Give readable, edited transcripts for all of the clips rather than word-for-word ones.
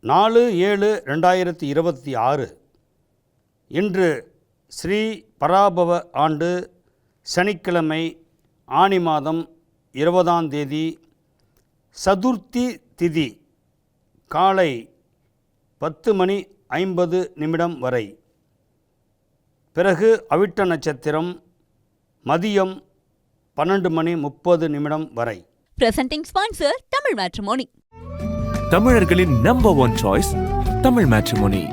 4/7/2026 இன்று ஸ்ரீ பராபவ ஆண்டு சனிக்கிழமை ஆனி மாதம் 20ஆம் தேதி சதுர்த்தி திதி காலை 10:50 வரை. பிறகு அவிட்ட நட்சத்திரம் மதியம் 12:30 வரை. Presenting sponsor Tamil Matrimony. தமிழர்களின் நம்பர் 1 சாய்ஸ் தமிழ் மேட்ரிமோனி.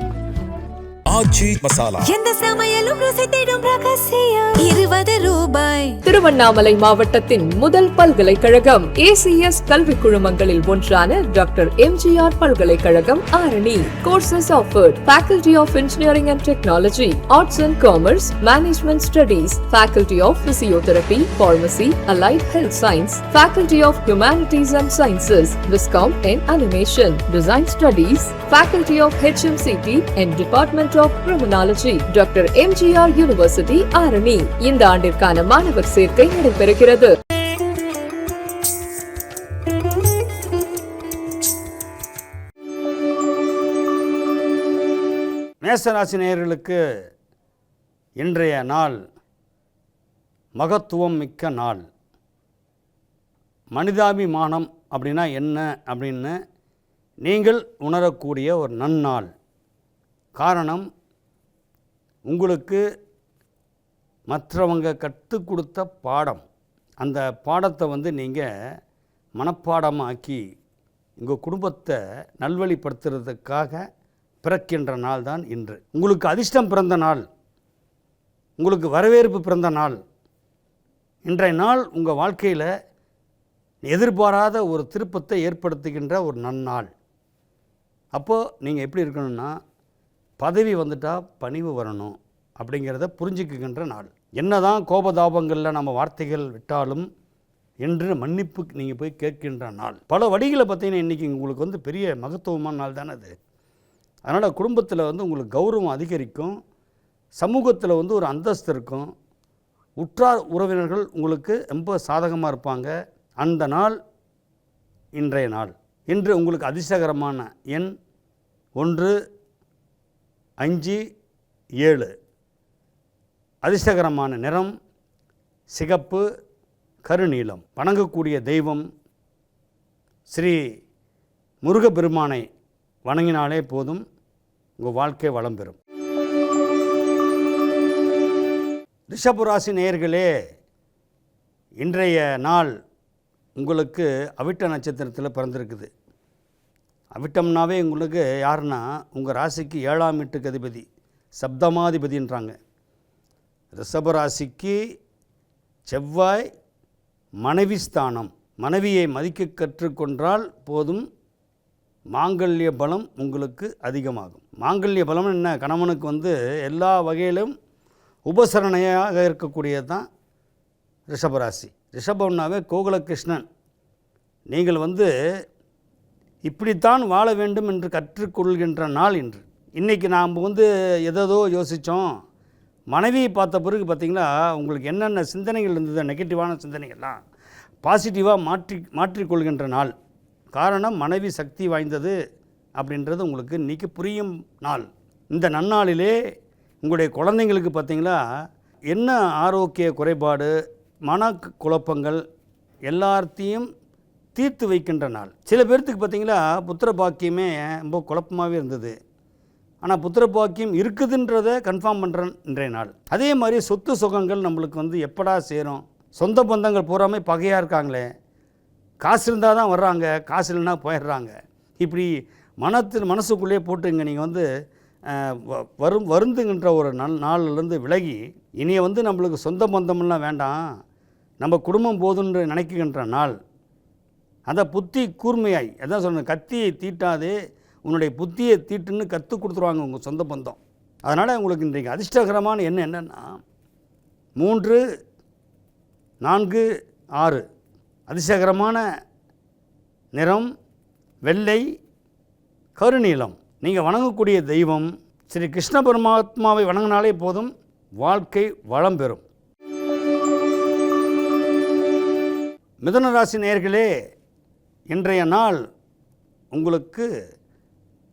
ஆச்சி மசாலா எந்த சமையலும் ருசி தேடும் ரகசியம் ₹20. திருவண்ணாமலை மாவட்டத்தின் முதல் பல்கலைக்கழகம் ACS கல்வி குழுமங்களில் ஒன்றான டாக்டர் MGR பல்கலைக்கழகம் Arani. Courses offered: Faculty of Engineering and Technology, Arts and Commerce, Management Studies, Faculty of Physiotherapy, Pharmacy, Allied Health Science, Faculty of Humanities and Sciences, Viscom and Animation, Design Studies, Faculty of HMCT and Department of Criminology, doctor MGR university Arani. இந்த ஆண்டிற்கான மாணவர் சேர்க்கை நடைபெறுகிறது. மேசராசி நேயர்களுக்கு இன்றைய நாள் மகத்துவம் மிக்க நாள். மனிதாபிமானம் அப்படின்னா என்ன அப்படின்னு நீங்கள் உணரக்கூடிய ஒரு நன்னாள். காரணம், உங்களுக்கு மற்றவங்க கற்றுக் கொடுத்த பாடம், அந்த பாடத்தை நீங்கள் மனப்பாடமாக்கி உங்கள் குடும்பத்தை நல்வழிப்படுத்துறதுக்காக பிறக்கின்ற நாள் தான் இன்று. உங்களுக்கு அதிர்ஷ்டம் பிறந்த நாள், உங்களுக்கு வரவேற்பு பிறந்த நாள். இன்றைய நாள் உங்கள் வாழ்க்கையில் எதிர்பாராத ஒரு திருப்பத்தை ஏற்படுத்துகின்ற ஒரு நன்னாள். அப்போது நீங்கள் எப்படி இருக்கணும்னா, பதவி வந்துட்டால் பணிவு வரணும் அப்படிங்கிறத புரிஞ்சுக்குகின்ற நாள். என்னதான் கோபதாபங்களில் நம்ம வார்த்தைகள் விட்டாலும் என்று மன்னிப்பு நீங்கள் போய் கேட்கின்ற நாள். பல வழிகளை பார்த்தீங்கன்னா இன்றைக்கி உங்களுக்கு பெரிய மகத்துவமான நாள் தானே அது. அதனால் குடும்பத்தில் உங்களுக்கு கௌரவம் அதிகரிக்கும், சமூகத்தில் ஒரு அந்தஸ்து இருக்கும், உற்றார் உறவினர்கள் உங்களுக்கு ரொம்ப சாதகமாக இருப்பாங்க. அந்த நாள் இன்றைய நாள். இன்று உங்களுக்கு அதிர்ஷ்டகரமான எண் 1, 5, 7. அதிர்ஷ்டகரமான நிறம் சிகப்பு, கருநீலம். வணங்கக்கூடிய தெய்வம் ஸ்ரீ முருகப்பெருமானை வணங்கினாலே போதும், உங்கள் வாழ்க்கை வளம் பெறும். ரிஷபராசி நேயர்களே, இன்றைய நாள் உங்களுக்கு அவிட்ட நட்சத்திரத்தில் பிறந்திருக்குது. அவிட்டம்னாவே உங்களுக்கு யாருன்னா உங்கள் ராசிக்கு 7ஆம் வீட்டுக்கு அதிபதி, சப்தமாதிபதின்றாங்க. ரிஷபராசிக்கு செவ்வாய் மனைவி ஸ்தானம். மனைவியை மதிக்க கற்றுக்கொண்டால் போதும், மாங்கல்ய பலம் உங்களுக்கு அதிகமாகும். மாங்கல்ய பலம் என்ன? கணவனுக்கு எல்லா வகையிலும் உபசரணையாக இருக்கக்கூடியது தான் ரிஷபராசி. ரிஷபம்னாவே கோகுலகிருஷ்ணன். நீங்கள் இப்படித்தான் வாழ வேண்டும் என்று கற்றுக்கொள்கின்ற நாள் இன்று. இன்றைக்கி நாம் எதோ யோசித்தோம், மனைவியை பார்த்த பிறகு பார்த்திங்களா உங்களுக்கு என்னென்ன சிந்தனைகள் இருந்தது, நெகட்டிவான சிந்தனைகள்லாம் பாசிட்டிவாக மாற்றிக்கொள்கின்ற நாள். காரணம், மனைவி சக்தி வாய்ந்தது அப்படின்றது உங்களுக்கு இன்றைக்கி புரியும் நாள். இந்த நன்னாளிலே உங்களுடைய குழந்தைங்களுக்கு பார்த்திங்களா என்ன ஆரோக்கிய குறைபாடு, மன குழப்பங்கள் எல்லாத்தையும் தீர்த்து வைக்கின்ற நாள். சில பேர்த்துக்கு பார்த்திங்களா புத்திர பாக்கியமே ரொம்ப குழப்பமாகவே இருந்தது. ஆனால் புத்திர பாக்கியம் இருக்குதுன்றதை கன்ஃபார்ம் பண்ணுற இன்றைய நாள். அதே மாதிரி சொத்து சுகங்கள் நம்மளுக்கு எப்படா சேரும், சொந்த பந்தங்கள் பூராமே பகையாக இருக்காங்களே, காசு இருந்தால் தான் வர்றாங்க, காசு இல்லைன்னா போயிடுறாங்க. இப்படி மனசுக்குள்ளே போட்டு இங்கே நீங்கள் வருந்துகின்ற ஒரு நாள்லேருந்து விலகி இனிய நம்மளுக்கு சொந்த பந்தமெல்லாம் வேண்டாம், நம்ம குடும்பம் போதுன்னு நினைக்கின்ற நாள். அந்த புத்தி கூர்மையாய், அதான் சொல்கிறேன், கத்தியை தீட்டாதே உன்னுடைய புத்தியை தீட்டுன்னு கற்றுக் கொடுத்துருவாங்க உங்கள் சொந்த பந்தம். அதனால் உங்களுக்கு இன்றைக்கு அதிர்ஷ்டகரமான எண்ணம் என்னென்னா 3, 4, 6. அதிர்ஷ்டகரமான நிறம் வெள்ளை, கருநீலம். நீங்கள் வணங்கக்கூடிய தெய்வம் ஸ்ரீ கிருஷ்ண பரமாத்மாவை வணங்கினாலே போதும், வாழ்க்கை வளம் பெறும். மிதுன ராசி நேயர்களே, இன்றைய நாள் உங்களுக்கு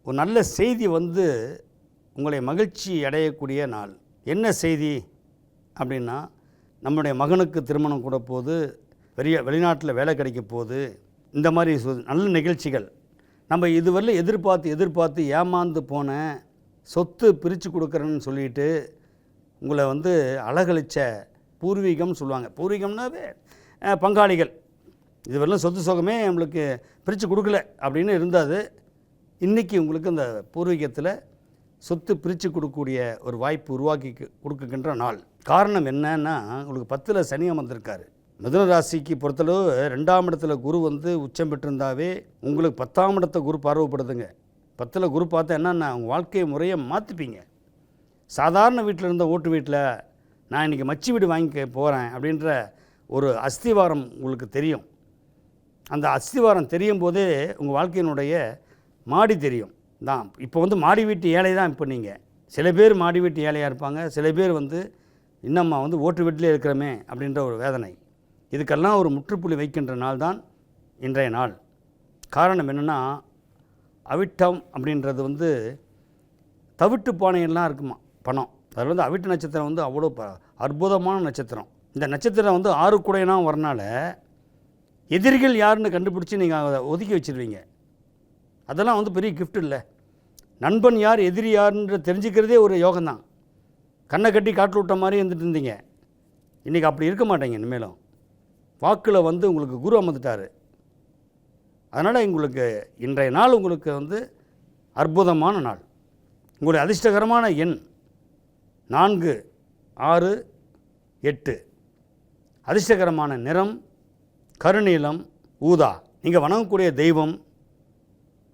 ஒரு நல்ல செய்தி வந்து உங்களை மகிழ்ச்சி அடையக்கூடிய நாள். என்ன செய்தி அப்படின்னா, நம்முடைய மகனுக்கு திருமணம் கூட போகுது, வெளிநாட்டில் வேலை கிடைக்க போகுது. இந்த மாதிரி நல்ல நிகழ்ச்சிகள். நம்ம இதுவரையில் எதிர்பார்த்து ஏமாந்து போன சொத்து பிரித்து கொடுக்குறேன்னு சொல்லிட்டு உங்களை வந்து அழகழிச்ச பூர்வீகம் சொல்லுவாங்க. பூர்வீகம்னாவே பங்காளிகள். இதுவரையிலும் சொத்து சுகமே நம்மளுக்கு பிரித்து கொடுக்கல அப்படின்னு இருந்தாது. இன்றைக்கி உங்களுக்கு அந்த பூர்வீகத்தில் சொத்து பிரித்து கொடுக்கக்கூடிய ஒரு வாய்ப்பு உருவாக்கி கொடுக்குகின்ற நாள். காரணம் என்னன்னா, உங்களுக்கு 10ல் சனி அமர்ந்திருக்காரு. மிதுன ராசிக்கு பொறுத்தளவு 2ஆம் இடத்துல குரு வந்து உச்சம் பெற்றிருந்தாவே உங்களுக்கு 10ஆம் இடத்தை குரு பார்வைப்படுதுங்க. 10ல் குரு பார்த்தா என்னன்னா, உங்கள் வாழ்க்கை முறையை மாற்றிப்பீங்க. சாதாரண வீட்டில் இருந்த ஓட்டு வீட்டில் நான் இன்றைக்கி மச்சி வீடு வாங்கிக்க போகிறேன் அப்படின்ற ஒரு அஸ்திவாரம் உங்களுக்கு தெரியும். அந்த அஸ்திவாரம் தெரியும் போதே உங்கள் வாழ்க்கையினுடைய மாடி தெரியும் தான். இப்போ வந்து மாடி வீட்டு ஏழை தான். இப்போ நீங்கள் சில பேர் மாடி வீட்டு ஏழையாக இருப்பாங்க, சில பேர் வந்து இன்னம்மா வந்து ஓட்டு வீட்டிலே இருக்கிறோமே அப்படின்ற ஒரு வேதனை. இதுக்கெல்லாம் ஒரு முற்றுப்புள்ளி வைக்கின்ற நாள் தான் இன்றைய நாள். காரணம் என்னென்னா, அவிட்டம் அப்படின்றது வந்து தவிட்டு பானையெல்லாம் இருக்குமா பணம். அதில் வந்து அவிட்ட நட்சத்திரம் வந்து அவ்வளோ அற்புதமான நட்சத்திரம். இந்த நட்சத்திரம் வந்து 6 கூடையனா வரனால எதிரிகள் யாருன்னு கண்டுபிடிச்சி நீங்கள் அதை ஒதுக்கி வச்சுருவீங்க. அதெல்லாம் வந்து பெரிய கிஃப்ட் இல்லை. நண்பன் யார் எதிரி யாருன்ற தெரிஞ்சுக்கிறதே ஒரு யோகம்தான். கண்ணை கட்டி காட்டில் விட்ட மாதிரி இருந்துட்டு இருந்தீங்க. இன்றைக்கி அப்படி இருக்க மாட்டேங்க. இனிமேலும் வாக்கில் வந்து உங்களுக்கு குரு அமர்ந்துட்டார். அதனால் உங்களுக்கு இன்றைய நாள் உங்களுக்கு வந்து அற்புதமான நாள். உங்களுடைய அதிர்ஷ்டகரமான எண் 4, 6, 8. அதிர்ஷ்டகரமான நிறம் கருநீலம், ஊதா. நீங்கள் வணங்கக்கூடிய தெய்வம்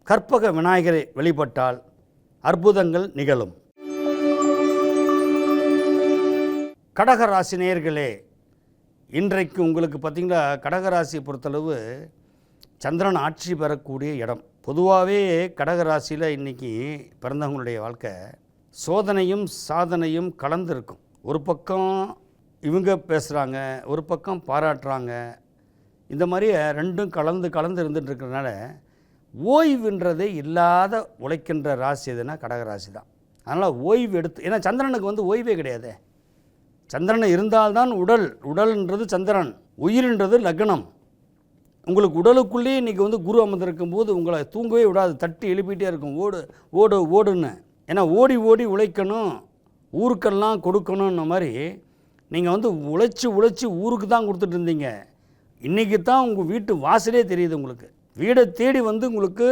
கற்பக விநாயகரை வழிபட்டால் அற்புதங்கள் நிகழும். கடகராசி நேயர்களே, இன்றைக்கு உங்களுக்கு பார்த்திங்கன்னா, கடகராசி பொறுத்தளவு சந்திரன் ஆட்சி பெறக்கூடிய இடம். பொதுவாகவே கடகராசியில் இன்றைக்கி பிறந்தவங்களுடைய வாழ்க்கை சோதனையும் சாதனையும் கலந்துருக்கும். ஒரு பக்கம் இவங்க பேசுகிறாங்க, ஒரு பக்கம் பாராட்டுறாங்க. இந்த மாதிரி ரெண்டும் கலந்து இருந்துட்டு இருக்கிறதுனால ஓய்வுன்றதே இல்லாத உழைக்கின்ற ராசி எதுனா கடகராசி தான். அதனால் ஓய்வு எடுத்து, ஏன்னா சந்திரனுக்கு வந்து ஓய்வே கிடையாது. சந்திரன் இருந்தால்தான் உடல்ன்றது சந்திரன், உயிர்ன்றது லக்னம். உங்களுக்கு உடலுக்குள்ளேயே இன்றைக்கி வந்து குரு அமர்ந்திருக்கும் போது உங்களை தூங்கவே விடாது, தட்டி எழுப்பிகிட்டே இருக்கும். ஓடுன்னு. ஏன்னா ஓடி உழைக்கணும், ஊருக்கெல்லாம் கொடுக்கணுன்ன மாதிரி நீங்கள் வந்து உழைச்சி ஊருக்கு தான் கொடுத்துட்டு இருந்தீங்க. இன்றைக்கி தான் உங்கள் வீட்டு வாசலே தெரியுது. உங்களுக்கு வீடை தேடி வந்து உங்களுக்கு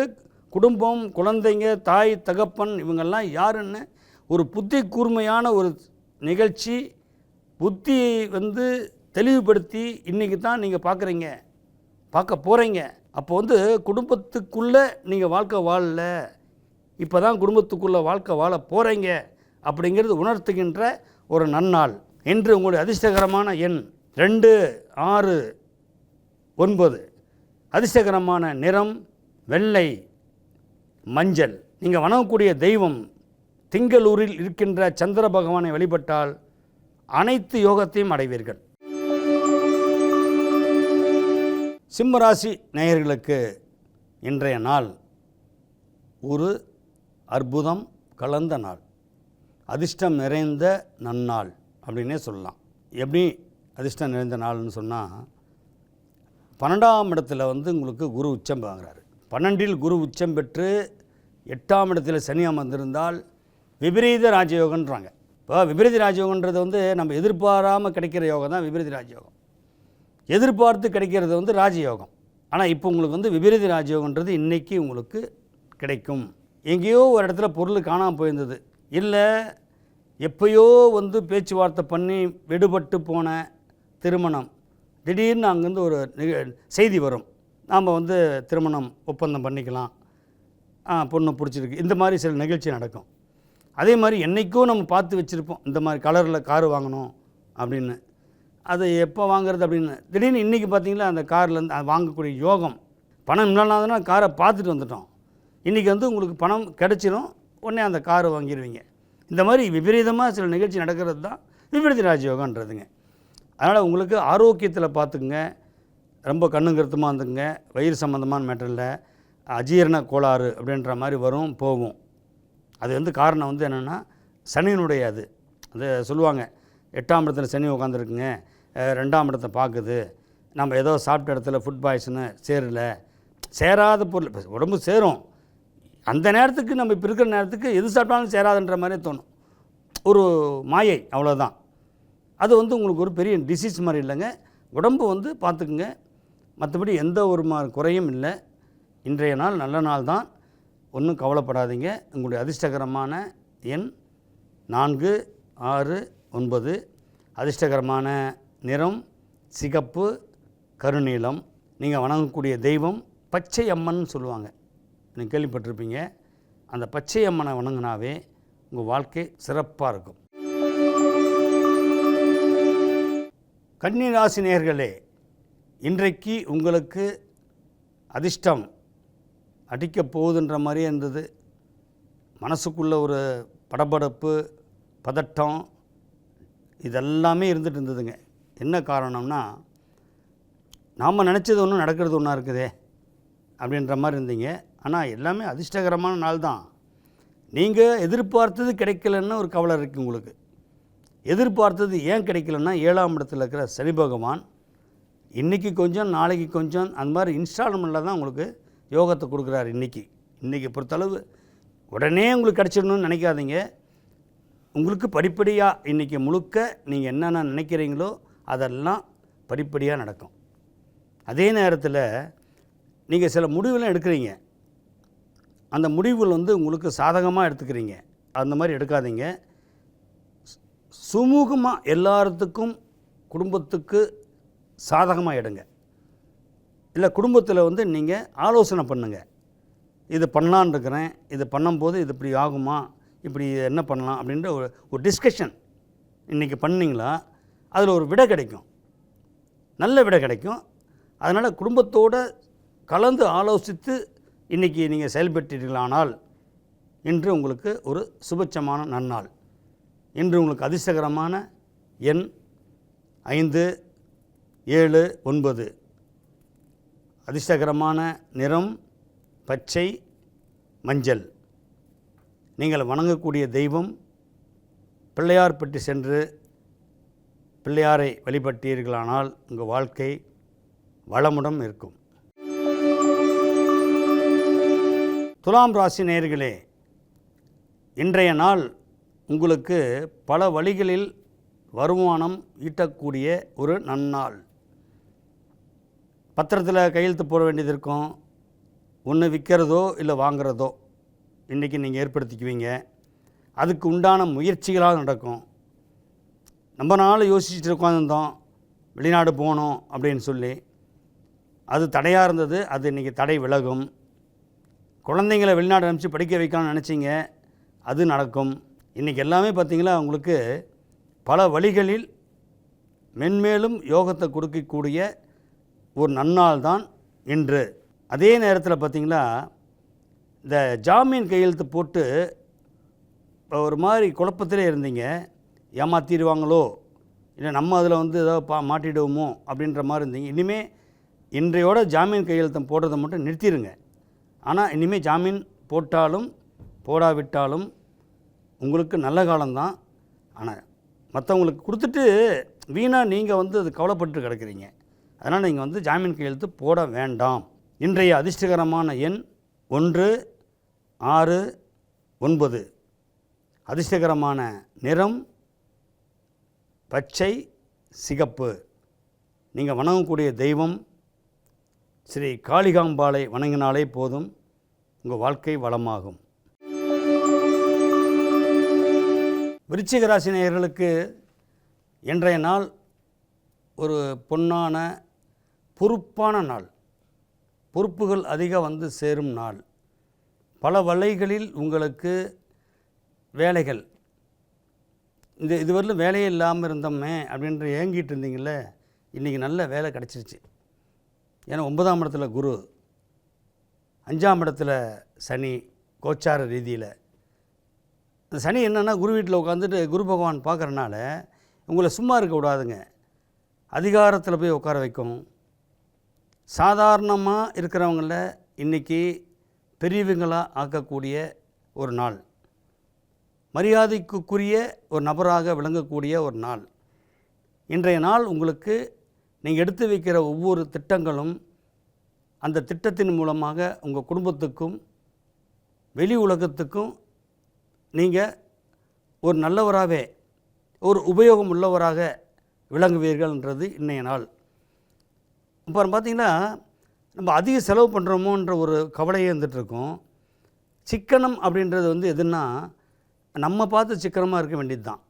குடும்பம், குழந்தைங்க, தாய், தகப்பன் இவங்கெல்லாம் யாருன்னு ஒரு புத்தி கூர்மையான ஒரு நிகழ்ச்சி, புத்தியை வந்து தெளிவுபடுத்தி இன்றைக்கி தான் நீங்கள் பார்க்க போகிறீங்க. அப்போ வந்து குடும்பத்துக்குள்ளே நீங்கள் வாழ்க்கை வாழல, இப்போ தான் குடும்பத்துக்குள்ளே வாழ்க்கை வாழ போகிறீங்க அப்படிங்கிறது உணர்த்துகின்ற ஒரு நன்னாள். இன்று உங்களுடைய அதிர்ஷ்டகரமான எண் 2, 6, 9. அதிர்ஷ்டகரமான நிறம் வெள்ளை, மஞ்சள். நீங்கள் வணங்கக்கூடிய தெய்வம் திங்களூரில் இருக்கின்ற சந்திர பகவானை வழிபட்டால் அனைத்து யோகத்தையும் அடைவீர்கள். சிம்மராசி நேயர்களுக்கு இன்றைய நாள் ஒரு அற்புதம் கலந்த நாள், அதிர்ஷ்டம் நிறைந்த நன்னாள் அப்படின்னே சொல்லலாம். எப்படி அதிர்ஷ்டம் நிறைந்த நாள்னு சொன்னால், 12ஆம் இடத்துல வந்து உங்களுக்கு குரு உச்சம் வாங்குறாரு. 12இல் குரு உச்சம் பெற்று 8ஆம் இடத்துல சனி அமர்ந்திருந்தால் விபரீத ராஜயோகன்றாங்க. இப்போ விபரீத ராஜயோகன்றது வந்து நம்ம எதிர்பாராமல் கிடைக்கிற யோகம் தான் விபரீத ராஜயோகம். எதிர்பார்த்து கிடைக்கிறது வந்து ராஜயோகம். ஆனால் இப்போ உங்களுக்கு வந்து விபரீத ராஜயோகன்றது இன்றைக்கி உங்களுக்கு கிடைக்கும். எங்கேயோ ஒரு இடத்துல பொருள் காணாமல் போயிருந்தது, இல்லை எப்போயோ வந்து பேச்சுவார்த்தை பண்ணி விடுபட்டு போன திருமணம் திடீர்னு அங்கேருந்து ஒரு செய்தி வரும், நாம் வந்து திருமணம் ஒப்பந்தம் பண்ணிக்கலாம், பொண்ணு பிடிச்சிருக்கு. இந்த மாதிரி சில நிகழ்ச்சி நடக்கும். அதே மாதிரி என்றைக்கோ நம்ம பார்த்து வச்சுருப்போம், இந்த மாதிரி கலரில் காரு வாங்கணும் அப்படின்னு. அது எப்போ வாங்குறது அப்படின்னு திடீர்னு இன்றைக்கி பார்த்திங்களா, அந்த கார்லேருந்து அது வாங்கக்கூடிய யோகம். பணம் இல்லைனாதுன்னா காரை பார்த்துட்டு வந்துட்டோம், இன்றைக்கி வந்து உங்களுக்கு பணம் கிடச்சிரும், உடனே அந்த காரை வாங்கிடுவீங்க. இந்த மாதிரி விபரீதமாக சில நிகழ்ச்சி நடக்கிறது தான் விபரீத ராஜயோகன்றதுங்க. அதனால் உங்களுக்கு ஆரோக்கியத்தில் பார்த்துக்குங்க, ரொம்ப கண்ணும் கருத்துமாக இருந்துங்க. வயிறு சம்மந்தமான மேட்டரில் அஜீரண கோளாறு அப்படின்ற மாதிரி வரும் போகும். அது வந்து காரணம் வந்து என்னென்னா சனியினுடைய அது சொல்லுவாங்க 8ஆம் இடத்துல சனி உட்காந்துருக்குங்க, 2ஆம் இடத்தை பார்க்குது, நம்ம ஏதோ சாப்பிட்ட இடத்துல ஃபுட் பாய்சனு சேராத பொருள் உடம்பு சேரும், அந்த நேரத்துக்கு நம்ம இப்போ இருக்கிற நேரத்துக்கு எது சாப்பிட்டாலும் சேராதுன்ற மாதிரி தோணும். ஒரு மாயை, அவ்வளோதான். அது வந்து உங்களுக்கு ஒரு பெரிய டிசீஸ் மாதிரி இல்லைங்க. உடம்பு வந்து பார்த்துக்குங்க, மற்றபடி எந்த ஒரு குறையும் இல்லை. இன்றைய நாள் நல்ல நாள் தான், ஒன்றும் கவலைப்படாதீங்க. உங்களுடைய அதிர்ஷ்டகரமான எண் 4, 6, 9. அதிர்ஷ்டகரமான நிறம் சிகப்பு, கருநீலம். நீங்கள் வணங்கக்கூடிய தெய்வம் பச்சை அம்மன் சொல்லுவாங்க, நீங்கள் கேள்விப்பட்டிருப்பீங்க. அந்த பச்சை அம்மனை வணங்கினாவே உங்கள் வாழ்க்கை சிறப்பாக இருக்கும். கன்னி ராசி நேயர்களே, இன்றைக்கு உங்களுக்கு அதிர்ஷ்டம் அடிக்கப் போகுதுன்ற மாதிரியே இருந்தது. மனசுக்குள்ளே ஒரு படபடப்பு, பதட்டம் இதெல்லாமே இருந்துகிட்டு இருந்ததுங்க. என்ன காரணம்னா, நாம் நினச்சது ஒன்று நடக்கிறது ஒன்றா இருக்குதே அப்படின்ற மாதிரி இருந்தீங்க. ஆனால் எல்லாமே அதிர்ஷ்டகரமான நாள் தான். நீங்கள் எதிர்பார்த்தது கிடைக்கலன்னு ஒரு கவலை இருக்குது உங்களுக்கு. எதிர்பார்த்தது ஏன் கிடைக்கலன்னா, 7ஆம் இடத்துல இருக்கிற சனி பகவான் இன்றைக்கி கொஞ்சம் நாளைக்கு கொஞ்சம் அந்த மாதிரி இன்ஸ்டால்மெண்ட்டில் தான் உங்களுக்கு யோகத்தை கொடுக்குறாரு. இன்றைக்கி பொறுத்தளவு உடனே உங்களுக்கு கிடச்சிடணும்னு நினைக்காதீங்க. உங்களுக்கு படிப்படியாக இன்றைக்கி முழுக்க நீங்கள் என்னென்ன நினைக்கிறீங்களோ அதெல்லாம் படிப்படியாக நடக்கும். அதே நேரத்தில் நீங்கள் சில முடிவுலாம் எடுக்கிறீங்க, அந்த முடிவுகள் வந்து உங்களுக்கு சாதகமாக எடுத்துக்கிறீங்க. அந்த மாதிரி எடுக்காதீங்க. சுமூகமாக எல்லாத்துக்கும் குடும்பத்துக்கு சாதகமாக எடுங்க. இல்லை குடும்பத்தில் வந்து நீங்கள் ஆலோசனை பண்ணுங்கள். இது பண்ணலான்னு இருக்கிறேன், இது பண்ணும்போது இது இப்படி ஆகுமா, இப்படி என்ன பண்ணலாம் அப்படின்ற ஒரு டிஸ்கஷன் இன்றைக்கி பண்ணிங்களா, அதில் ஒரு விடை கிடைக்கும், நல்ல விடை கிடைக்கும். அதனால் குடும்பத்தோடு கலந்து ஆலோசித்து இன்றைக்கி நீங்கள் செயல்பட்டீர்களானால் இன்று உங்களுக்கு ஒரு சுபட்சமான நன்னாள். இன்று உங்களுக்கு அதிர்ஷ்டகரமான எண் 5, 7, 9. அதிர்ஷ்டகரமான நிறம் பச்சை, மஞ்சள். நீங்கள் வணங்கக்கூடிய தெய்வம் பிள்ளையார்பட்டி சென்று பிள்ளையாரை வழிபட்டீர்களானால் உங்கள் வாழ்க்கை வளமுடன் இருக்கும். துலாம் ராசி நேயர்களே, இன்றைய நாள் உங்களுக்கு பல வழிகளில் வருமானம் ஈட்டக்கூடிய ஒரு நன்னாள். பத்திரத்தில் கையெழுத்து போட வேண்டியது இருக்கும், ஒன்று விற்கிறதோ இல்லை வாங்கிறதோ இன்றைக்கி நீங்கள் ஏற்படுத்திக்குவீங்க. அதுக்கு உண்டான முயற்சிகளாக நடக்கும். ரொம்ப நாள் யோசிச்சுட்டு உட்காந்துருந்தோம் வெளிநாடு போகணும் அப்படின்னு சொல்லி, அது தடையாக இருந்தது, அது இன்றைக்கி தடை விலகும். குழந்தைங்களை வெளிநாடு அனுப்பிச்சு படிக்க வைக்கலாம்னு நினச்சிங்க, அது நடக்கும். இன்றைக்கி எல்லாமே பார்த்திங்களா உங்களுக்கு பல வழிகளில் மென்மேலும் யோகத்தை கொடுக்கக்கூடிய ஒரு நன்னாள் தான் இன்று. அதே நேரத்தில் பார்த்திங்களா, இந்த ஜாமீன் கையெழுத்து போட்டு ஒரு மாதிரி குழப்பத்திலே இருந்தீங்க, ஏமாற்றிடுவாங்களோ இல்லை நம்ம அதில் வந்து ஏதோ மாட்டிடுவோமோ அப்படின்ற மாதிரி இருந்தீங்க. இனிமேல் இன்றையோட ஜாமீன் கையெழுத்தை போடுறதை மட்டும் நிறுத்திடுங்க. ஆனால் இனிமேல் ஜாமீன் போட்டாலும் போடாவிட்டாலும் உங்களுக்கு நல்ல காலம்தான். ஆனால் மற்றவங்களுக்கு கொடுத்துட்டு வீணாக நீங்கள் வந்து அது கவலைப்பட்டு கிடக்கிறீங்க. அதனால் நீங்கள் வந்து ஜாமீன் கையெழுத்து போட வேண்டாம். இன்றைய அதிர்ஷ்டகரமான எண் 1, 6, 9. அதிர்ஷ்டகரமான நிறம் பச்சை, சிகப்பு. நீங்கள் வணங்கக்கூடிய தெய்வம் ஸ்ரீ காளிகாம்பாளை வணங்கினாலே போதும், உங்கள் வாழ்க்கை வளமாகும். விருச்சிக ராசி நேயர்களுக்கு இன்றைய நாள் ஒரு பொன்னான பொறுப்பான நாள். பொறுப்புகள் அதிகம் வந்து சேரும் நாள். பல வழிகளில் உங்களுக்கு வேலைகள், இதுவரையிலும் வேலையே இல்லாமல் இருந்தோமே அப்படின்ற ஏங்கிட்டு இருந்தீங்கள, இன்றைக்கி நல்ல வேலை கிடச்சிருச்சு. ஏன்னா 9ஆம் இடத்துல குரு, 5ஆம் இடத்துல சனி கோச்சார ரீதியில். அந்த சனி என்னென்னா குரு வீட்டில் உட்காந்துட்டு குரு பகவான் பார்க்குறனால உங்களை சும்மா இருக்க விடாதுங்க, அதிகாரத்தில் போய் உட்கார வைக்கும். சாதாரணமாக இருக்கிறவங்கள இன்றைக்கி பெரியவங்களாக ஆக்கக்கூடிய ஒரு நாள், மரியாதைக்குரிய ஒரு நபராக விளங்கக்கூடிய ஒரு நாள். இன்றைய நாள் உங்களுக்கு நீங்கள் எடுத்து வைக்கிற ஒவ்வொரு திட்டங்களும் அந்த திட்டத்தின் மூலமாக உங்கள் குடும்பத்துக்கும் வெளி உலகத்துக்கும் நீங்கள் ஒரு நல்லவராகவே ஒரு உபயோகம் உள்ளவராக விளங்குவீர்கள்ன்றது இன்றைய நாள். அப்புறம் பார்த்திங்கன்னா நம்ம அதிக செலவு பண்ணுறோமோன்ற ஒரு கவலையே இருந்துகிட்ருக்கோம். சிக்கனம் அப்படின்றது வந்து எதுன்னா நம்ம பார்த்து சிக்கனமாக இருக்க வேண்டியது தான்.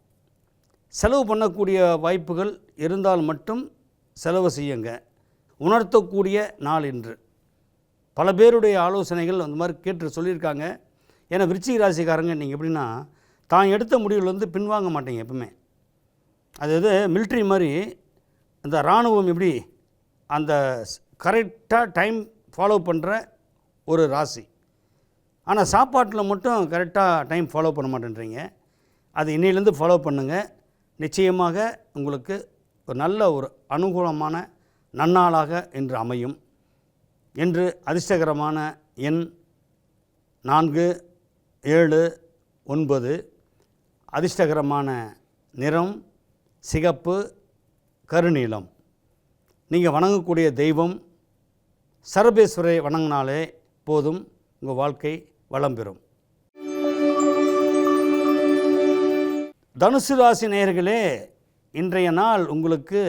செலவு பண்ணக்கூடிய வாய்ப்புகள் இருந்தால் மட்டும் செலவு செய்யுங்க. உணர்த்தக்கூடிய நாள் இன்று. பல பேருடைய ஆலோசனைகள் அந்த மாதிரி கேட்டு சொல்லியிருக்காங்க. ஏன்னா விருச்சிக ராசிக்காரங்க நீங்கள் எப்படின்னா தான் எடுத்த முடிவுலேருந்து பின்வாங்க மாட்டீங்க எப்பவுமே. அது மிலிட்ரி மாதிரி அந்த இராணுவம் எப்படி அந்த கரெக்டாக டைம் ஃபாலோ பண்ணுற ஒரு ராசி. ஆனால் சாப்பாட்டில் மட்டும் கரெக்டாக டைம் ஃபாலோ பண்ண மாட்டேன்றீங்க. அது இன்னையிலேருந்து ஃபாலோ பண்ணுங்கள். நிச்சயமாக உங்களுக்கு ஒரு நல்ல ஒரு அனுகூலமான நன்னாளாக இன்று அமையும். இன்று அதிர்ஷ்டகரமான எண் 4, 7, 9. அதிர்ஷ்டகரமான நிறம் சிகப்பு, கருநீலம். நீங்கள் வணங்கக்கூடிய தெய்வம் சரபேஸ்வரை வணங்கினாலே போதும், உங்கள் வாழ்க்கை வளம் பெறும். தனுசு ராசி நேயர்களே, இன்றைய நாள் உங்களுக்கு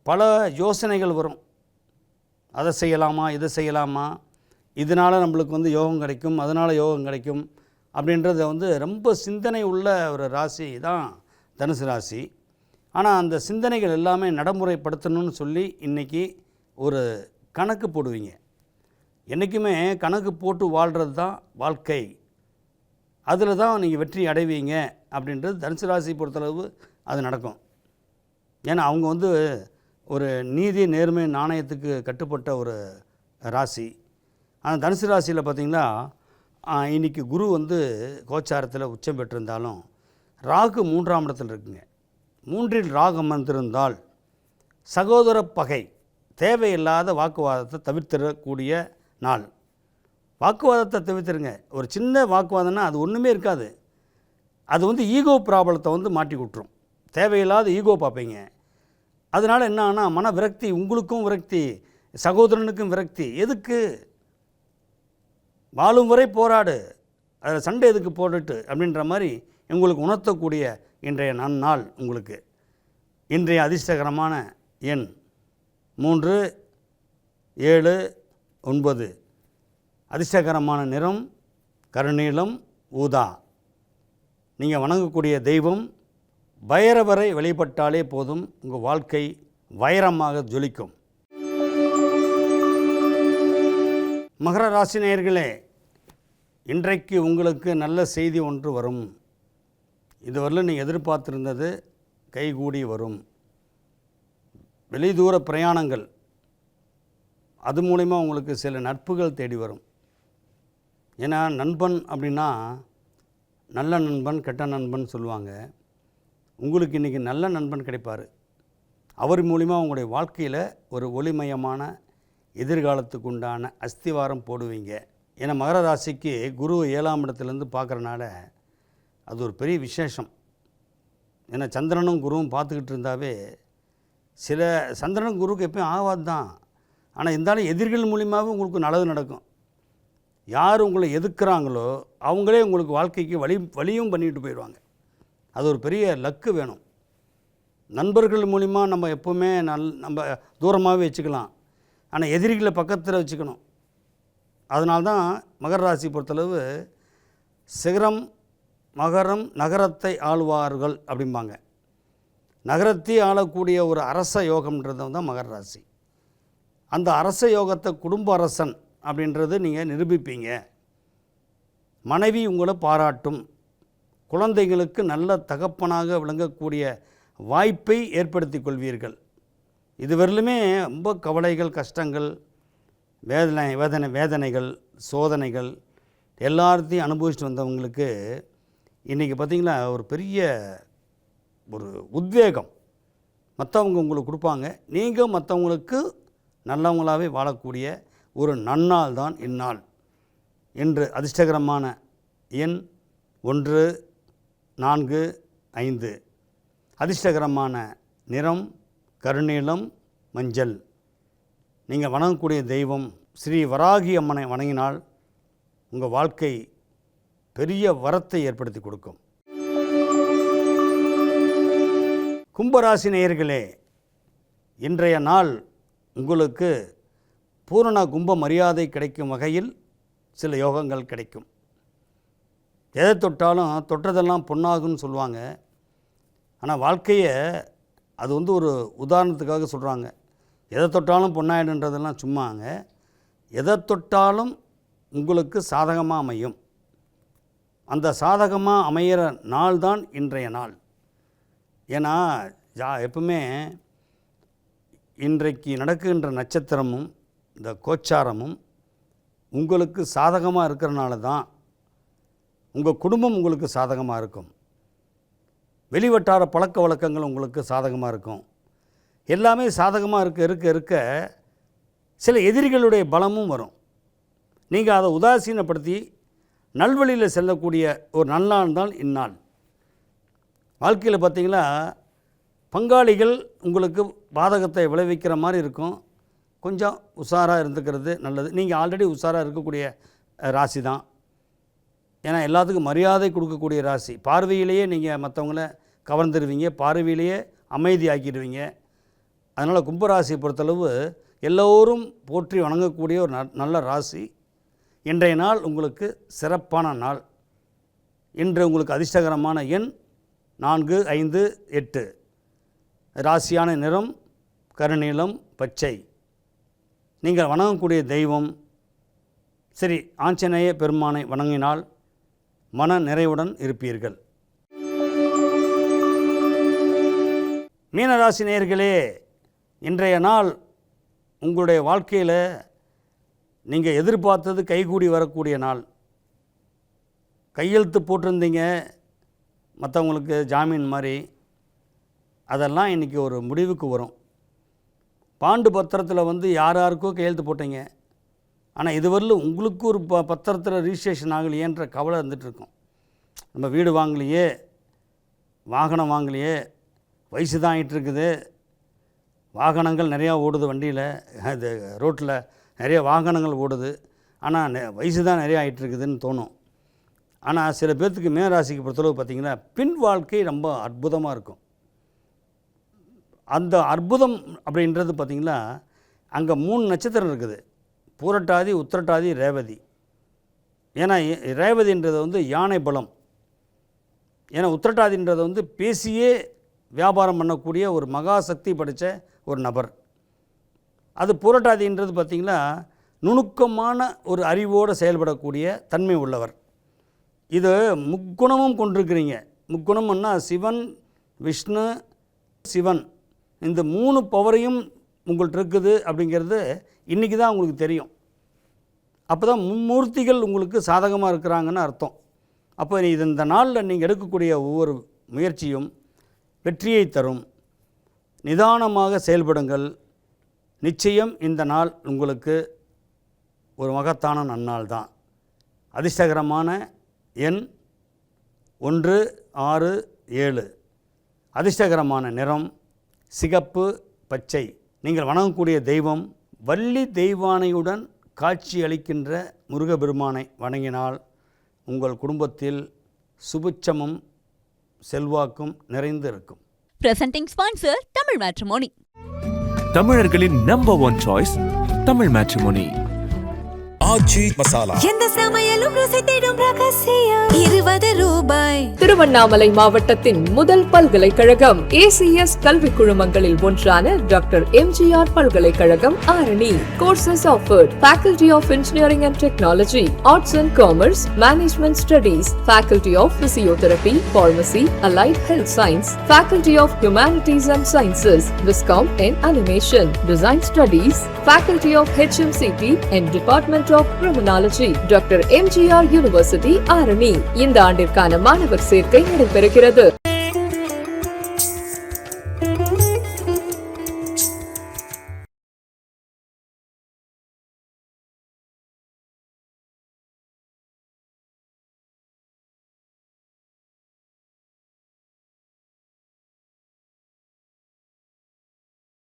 பல யோசனைகள் வரும். அதை செய்யலாமா, இதை செய்யலாமா, இதனால் நம்மளுக்கு வந்து யோகம் கிடைக்கும், அதனால் யோகம் கிடைக்கும் அப்படின்றத ரொம்ப சிந்தனை உள்ள ஒரு ராசி தான் தனுசு ராசி. ஆனால் அந்த சிந்தனைகள் எல்லாமே நடைமுறைப்படுத்தணும்னு சொல்லி இன்றைக்கி ஒரு கணக்கு போடுவீங்க. என்றைக்குமே கணக்கு போட்டு வாழ்கிறது தான் வாழ்க்கை. அதில் தான் நீங்கள் வெற்றி அடைவீங்க அப்படின்றது தனுசு ராசி பொறுத்தளவு அது நடக்கும். ஏன்னா அவங்க ஒரு நீதி நேர்மை நாணயத்துக்கு கட்டுப்பட்ட ஒரு ராசி. அந்த தனுசு ராசியில் பார்த்திங்கன்னா இன்றைக்கி குரு கோச்சாரத்தில் உச்சம் பெற்றிருந்தாலும் ராகு 3ஆம் இடத்தில் இருக்குங்க. 3இல் ராகு அமர்ந்திருந்தால் சகோதர பகை, தேவையில்லாத வாக்குவாதத்தை தவிர்த்திடக்கூடிய நாள். வாக்குவாதத்தை தவிர்த்துருங்க. ஒரு சின்ன வாக்குவாதம்னா அது ஒன்றுமே இருக்காது. அது ஈகோ ப்ராப்ளத்தை மாட்டி விட்டுரும். தேவையில்லாத ஈகோ பார்ப்பீங்க. அதனால் என்ன ஆனால் மன விரக்தி, உங்களுக்கும் விரக்தி, சகோதரனுக்கும் விரக்தி. எதுக்கு வாழும் வரை போராடு, அதில் சண்டை எதுக்கு போட்டுட்டு அப்படின்ற மாதிரி உங்களுக்கு உணர்த்தக்கூடிய இன்றைய நன்னாள் உங்களுக்கு. இன்றைய அதிர்ஷ்டகரமான எண் 3, 7, 9. அதிர்ஷ்டகரமான நிறம் கருநீலம், ஊதா. நீங்கள் வணங்கக்கூடிய தெய்வம் பைரவரை வழிபட்டாலே போதும், உங்கள் வாழ்க்கை வைரமாக ஜொலிக்கும். மகர ராசி நேயர்களே, இன்றைக்கு உங்களுக்கு நல்ல செய்தி ஒன்று வரும். இதுவரையிலும் நீங்கள் எதிர்பார்த்திருந்தது கைகூடி வரும். வெளிதூர பிரயாணங்கள், அது மூலிமா உங்களுக்கு சில நட்புகள் தேடி வரும். ஏன்னா நண்பன் அப்படின்னா நல்ல நண்பன் கெட்ட நண்பன் சொல்லுவாங்க. உங்களுக்கு இன்றைக்கி நல்ல நண்பன் கிடைப்பார். அவர் மூலிமா உங்களுடைய வாழ்க்கையில் ஒரு ஒளிமயமான எதிர்காலத்துக்கு உண்டான அஸ்திவாரம் போடுவீங்க. ஏன்னா மகர ராசிக்கு குரு 7ஆம் இடத்துலேருந்து பார்க்குறனால அது ஒரு பெரிய விசேஷம். ஏன்னா சந்திரனும் குருவும் பார்த்துக்கிட்டு இருந்தாவே சில சந்திரனும் குருவுக்கு எப்பயும் ஆகாது தான். ஆனால் இருந்தாலும் எதிரிகள் மூலியமாகவே உங்களுக்கு நல்லது நடக்கும். யார் உங்களை எதிர்க்கிறாங்களோ அவங்களே உங்களுக்கு வாழ்க்கைக்கு வழியும் பண்ணிட்டு போயிடுவாங்க. அது ஒரு பெரிய லக்கு வேணும். நண்பர்கள் மூலிமா நம்ம எப்போவுமே நம்ம தூரமாகவே வச்சுக்கலாம். ஆனால் எதிரிகளை பக்கத்தில் வச்சுக்கணும். அதனால்தான் மகர ராசி பொறுத்தளவு சிகரம் மகரம் நகரத்தை ஆளுவார்கள் அப்படிம்பாங்க. நகரத்தை ஆளக்கூடிய ஒரு அரச யோகம்ன்றது தான் மகர ராசி. அந்த அரச யோகத்தை குடும்ப அரசன் அப்படின்றது நீங்கள் நிரூபிப்பீங்க. மனைவி உங்களை பாராட்டும். குழந்தைகளுக்கு நல்ல தகப்பனாக விளங்கக்கூடிய வாய்ப்பை ஏற்படுத்தி கொள்வீர்கள். இதுவரையிலுமே ரொம்ப கவலைகள், கஷ்டங்கள், வேதனைகள், சோதனைகள் எல்லாத்தையும் அனுபவிச்சுட்டு வந்தவங்களுக்கு இன்றைக்கி பார்த்திங்களா ஒரு பெரிய ஒரு உத்வேகம் மற்றவங்க உங்களுக்கு கொடுப்பாங்க. நீங்கள் மற்றவங்களுக்கு நல்லவங்களாகவே வாழக்கூடிய ஒரு நன்னாள் தான் இந்நாள். இன்று அதிர்ஷ்டகரமான எண் 1, 4, 5. அதிர்ஷ்டகரமான நிறம் கருநீலம், மஞ்சள். நீங்கள் வணங்கக்கூடிய தெய்வம் ஸ்ரீ வராகி அம்மனை வணங்கினால் உங்கள் வாழ்க்கை பெரிய வரத்தை ஏற்படுத்தி கொடுக்கும். கும்பராசி நேயர்களே, இன்றைய நாள் உங்களுக்கு பூரண கும்ப மரியாதை கிடைக்கும் வகையில் சில யோகங்கள் கிடைக்கும். எதை தொட்டாலும் தொட்டதெல்லாம் பொன்னாகும்னு சொல்லுவாங்க. ஆனால் வாழ்க்கையை அது ஒரு உதாரணத்துக்காக சொல்கிறாங்க. எதை தொட்டாலும் பொன்னாயிடுன்றதெல்லாம் சும்மாங்க. எதை தொட்டாலும் உங்களுக்கு சாதகமாக அமையும். அந்த சாதகமாக அமையிற நாள் தான் இன்றைய நாள். ஏன்னா எப்பவுமே இன்றைக்கு நடக்குகின்ற நட்சத்திரமும் இந்த கோச்சாரமும் உங்களுக்கு சாதகமாக இருக்கிறனால தான் உங்கள் குடும்பம் உங்களுக்கு சாதகமாக இருக்கும். வெளிவட்டார பழக்க வழக்கங்கள் உங்களுக்கு சாதகமாக இருக்கும். எல்லாமே சாதகமாக இருக்க சில எதிரிகளுடைய பலமும் வரும். நீங்கள் அதை உதாசீனப்படுத்தி நல்வழியில் செல்லக்கூடிய ஒரு நன்னாள் தான் இந்நாள். வாழ்க்கையில் பார்த்திங்கன்னா பங்காளிகள் உங்களுக்கு பாதகத்தை விளைவிக்கிற மாதிரி இருக்கும். கொஞ்சம் உஷாராக இருந்துக்கிறது நல்லது. நீங்கள் ஆல்ரெடி உஷாராக இருக்கக்கூடிய ராசி தான். ஏன்னா எல்லாத்துக்கும் மரியாதை கொடுக்கக்கூடிய ராசி. பார்வையிலேயே நீங்கள் மற்றவங்கள கவர்ந்துடுவீங்க, பார்வையிலேயே அமைதி ஆக்கிடுவீங்க. அதனால் கும்பராசியை பொறுத்தளவு எல்லோரும் போற்றி வணங்கக்கூடிய ஒரு நல்ல ராசி. இன்றைய நாள் உங்களுக்கு சிறப்பான நாள். இன்று உங்களுக்கு அதிர்ஷ்டகரமான எண் 4, 5, 8. ராசியான நிறம் கருநீலம், பச்சை. நீங்கள் வணங்கக்கூடிய தெய்வம் ஸ்ரீ ஆஞ்சநேய பெருமானை வணங்கினால் மன நிறைவுடன் இருப்பீர்கள். மீனராசி நேயர்களே, இன்றைய நாள் உங்களுடைய வாழ்க்கையில் நீங்கள் எதிர்பார்த்தது கைகூடி வரக்கூடிய நாள். கையெழுத்து போட்டிருந்தீங்க மற்றவங்களுக்கு ஜாமீன் மாதிரி, அதெல்லாம் இன்றைக்கி ஒரு முடிவுக்கு வரும். பாண்டு பத்திரத்தில் யாருக்கோ கையெழுத்து போட்டீங்க. ஆனால் இதுவரையிலும் உங்களுக்கு ஒரு பத்திரத்தில் ரிஜிஸ்ட்ரேஷன் ஆகலையேன்ற கவலை இருந்துகிட்ருக்கும். நம்ம வீடு வாங்கலையே, வாகனம் வாங்கலையே, வயசு தான் ஆகிட்டுருக்குது, வாகனங்கள் நிறையா ஓடுது, வண்டியில் இது ரோட்டில் நிறைய வாகனங்கள் ஓடுது, ஆனால் வயசு தான் நிறையா ஆகிட்டுருக்குதுன்னு தோணும். ஆனால் சில பேர்த்துக்கு மேராசிக்கு பொறுத்தளவு பார்த்திங்கன்னா பின் வாழ்க்கை ரொம்ப அற்புதமாக இருக்கும். அந்த அற்புதம் அப்படின்றது பார்த்திங்கன்னா அங்கே 3 நட்சத்திரம் இருக்குது. பூரட்டாதி, உத்திரட்டாதி, ரேவதி. ஏன்னா ரேவதின்றது யானை பலம். ஏன்னா உத்திரட்டாதின்றது பேசியே வியாபாரம் பண்ணக்கூடிய ஒரு மகாசக்தி படைத்த ஒரு நபர். அது பூரட்டாதின்றது பார்த்திங்கன்னா நுணுக்கமான ஒரு அறிவோடு செயல்படக்கூடிய தன்மை உள்ளவர். இது முக்குணமும் கொண்டிருக்கிறீங்க. முக்குணம்னா சிவன், விஷ்ணு, சிவன், இந்த 3 பவரையும் உங்கள்கிட்ட இருக்குது அப்படிங்கிறது இன்றைக்கி தான் உங்களுக்கு தெரியும். அப்போ தான் மும்மூர்த்திகள் உங்களுக்கு சாதகமாக இருக்கிறாங்கன்னு அர்த்தம். அப்போ இந்த நாளில் நீங்கள் எடுக்கக்கூடிய ஒவ்வொரு முயற்சியும் வெற்றியை தரும். நிதானமாக செயல்படுங்கள். நிச்சயம் இந்த நாள் உங்களுக்கு ஒரு மகத்தான நன்னாள் தான். அதிர்ஷ்டகரமான எண் 1, 6, 7. அதிர்ஷ்டகரமான நிறம் சிகப்பு, பச்சை. நீங்கள் வணங்கக்கூடிய தெய்வம் வள்ளி தெய்வானையுடன் காட்சி அளிக்கின்ற முருகபெருமானை வணங்கினால் உங்கள் குடும்பத்தில் சுபிட்சமும் செல்வாக்கும் நிறைந்து இருக்கும். Presenting sponsor Tamil Matrimony. தமிழர்களின் நம்பர் 1 சாய்ஸ் தமிழ் மேட்ரிமோனி. ஆச்சி மசாலா. எந்த சமையலும் ருசி தேடும் ரகசியம் 20 ரூபாய். திருவண்ணாமலை மாவட்டத்தின் முதல் பல்கலைக்கழகம் ACS கல்வி குழுமங்களில் ஒன்றான டாக்டர் MGR பல்கலைக்கழகம் Arani. Courses offered: Faculty of Engineering and Technology, Arts and Commerce, Management Studies, Faculty of Physiotherapy, Pharmacy, Allied Health Science, Faculty of Humanities and Sciences, Viscom and Animation, Design Studies, Faculty of HMCT and Department of Criminology, doctor MGR university Arani. இந்த ஆண்டிற்கான மாணவர் சேர்க்கை நடைபெறுகிறது.